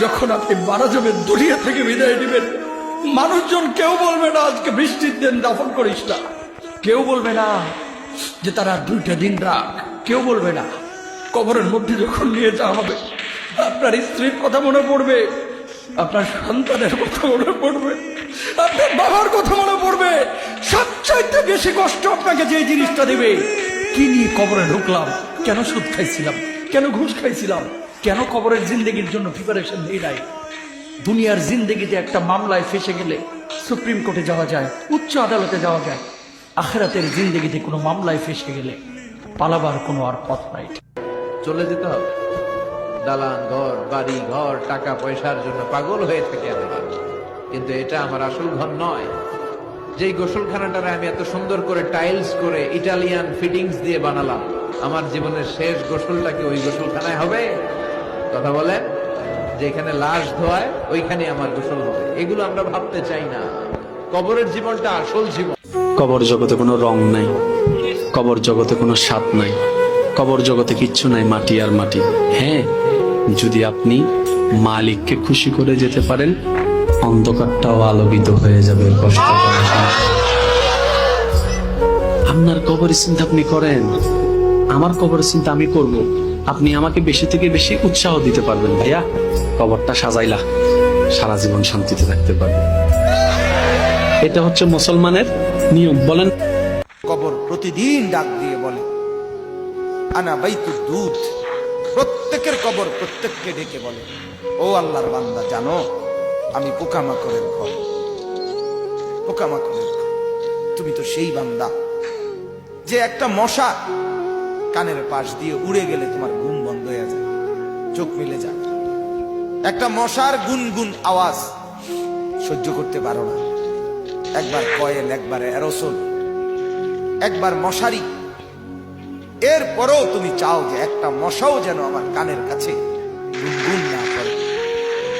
যখন আপনি মারা যাবেন, দুনিয়া থেকে বিদায় নেবেন, মানুষজন কেউ বলবে না আজকে বৃষ্টির দিন দাফন করিস না, কেউ বলবে না যে তারা 2টা দিন রাখ, কেউ বলবে না। কবরের মধ্যে যখন নিয়ে যাওয়া হবে, আপনার স্ত্রীর কথা মনে পড়বে, আপনার সন্তানের কথা মনে পড়বে, আপনার বাবার কথা মনে পড়বে। সবচাইতে বেশি কষ্ট আপনাকে যে জিনিসটা দেবে, কি নিয়ে কবরে ঢুকলাম, কেন সুদ খাইছিলাম, কেন ঘুষ খাইছিলাম, কেন কবরের জিন্দেগির জন্য প্রিপারেশন নেই নাই। দুনিয়ার জিন্দেগিতে একটা মামলায় ফেসে গেলে সুপ্রিম কোর্টে যাওয়া যায়, উচ্চ আদালতে যাওয়া যায়। আখিরাতের জিন্দেগিতে কোনো মামলায় ফেসে গেলে পালাবার কোনো আর পথ নাই। চলে যেতে হবে। দালান ঘর, বাড়ি ঘর, টাকা পয়সার জন্য পাগল হয়ে থাকে আমরা, কিন্তু এটা আমার আসল ঘর নয়। যেই গোসলখানাটারে আমি এত সুন্দর করে টাইলস করে ইটালিয়ান ফিটিংস দিয়ে বানালাম, আমার জীবনের শেষ গোসলটা কি ওই গোসলখানায় হবে? কথা বলেন, যেখানে লাশ ধোয়ায় ওইখানে আমার গোসল হবে। এগুলো আমরা ভাবতে চাই না। কবরের জীবনটা আসল জীবন। কবর জগতে কোনো রং নাই, কবর জগতে কোনো স্বাদ নাই, কবর জগতে কিচ্ছু নাই, মাটি আর মাটি। হ্যাঁ, যদি আপনি মালিককে খুশি করে যেতে পারেন, অন্ধকারটাও আলোকিত হয়ে যাবে। কষ্ট করার সময় আপনার কবরের চিন্তা আপনি করেন, আমার কবরের চিন্তা আমি করব। আপনি আমাকে বেশি থেকে বেশি উৎসাহ দিতে পারবেন, ভাইয়া কবরটা সাজাইলা, সারা জীবন শান্তিতে থাকতে পারবে। এটা হচ্ছে মুসলমানের নিয়ম। বলেন, কবর প্রতিদিন ডাক দিয়ে বলে আনা বাইতুদ দুধ। প্রত্যেকের কবর প্রত্যেককে ডেকে বলে, ও আল্লাহর বান্দা, জানো আমি পোকামাকড়ের ঘর, পোকামাকড়ের ঘর। তুমি তো সেই বান্দা যে একটা মশা কানের পাশ দিয়ে উড়ে গেলে তোমার ঘুম বন্ধ হয়ে যায়, চোখ মিলে যায়। একটা মশার গুনগুন আওয়াজ সহ্য করতে পারো না। একবার কয়েল, একবার অ্যারোসোল, একবার মশারি, এরপরেও তুমি চাও যে একটা মশাও যেন আমার কানের কাছে গুনগুন না করে।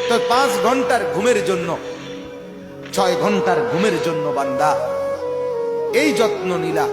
তো 5 ঘন্টার ঘুমের জন্য, 6 ঘন্টার ঘুমের জন্য বান্দা এই যত্ন নিলা,